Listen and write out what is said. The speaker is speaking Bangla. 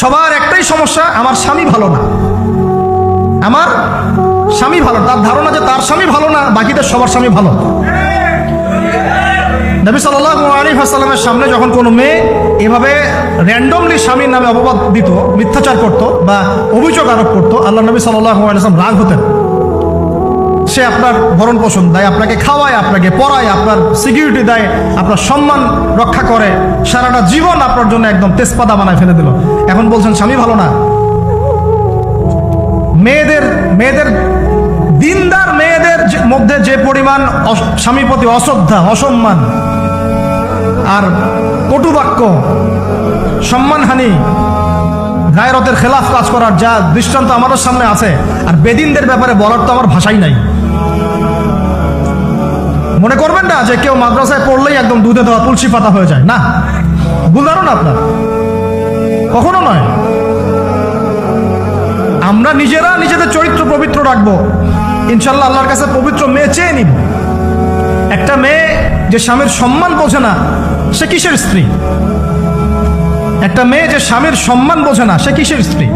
সবার একটাই সমস্যা, আমার স্বামী ভালো না, আমার স্বামী ভালো। তার ধারণা যে তার স্বামী ভালো না, বাকিদের সবার স্বামী ভালো। নবী সাল্লাল্লাহু আলাইহি ওয়াসাল্লামের সামনে যখন কোনো মেয়ে এভাবে র্যান্ডমলি স্বামীর নামে অপবাদ দিত, মিথ্যাচার করত বা অভিযোগ আরোপ করত, আল্লাহ নবী সাল্লাল্লাহু আলাইহি ওয়াসাল্লাম রাগ হতেন। সে আপনার ভরণ পোষণ দেয়, আপনাকে খাওয়ায়, আপনাকে পড়ায়, আপনার সিকিউরিটি দেয়, আপনার সম্মান রক্ষা করে, সারাটা জীবন আপনার জন্য একদম তেজপাতা বানায় ফেলে দিল, এখন বলছেন স্বামী ভালো না। মেয়েদের দিনদার মেয়েদের মধ্যে যে পরিমাণ স্বামীর প্রতি অশ্রদ্ধা, অসম্মান আর কটুবাক্য, সম্মানহানি, গায়রতের খেলাফ কাজ করার যা দৃষ্টান্ত আমাদের সামনে আছে, আর বেদিনদের ব্যাপারে বলার তো আমার ভাষাই নাই। মনে করবেন না যে কেউ মাদ্রাসায় পড়লেই একদম দুধে দেওয়া তুলসী পাতা হয়ে যায়, না, ভুল ধারণা আপনার, কখনো নয়। আমরা নিজেরা নিজেদের চরিত্র পবিত্র রাখবো, ইনশাল্লাহ আল্লাহর কাছে পবিত্র মেয়ে চেয়ে নিব। একটা মেয়ে যে স্বামীর সম্মান বোঝে না, সে কিসের স্ত্রী? একটা মেয়ে যে স্বামীর সম্মান বোঝে না, সে কিসের স্ত্রী?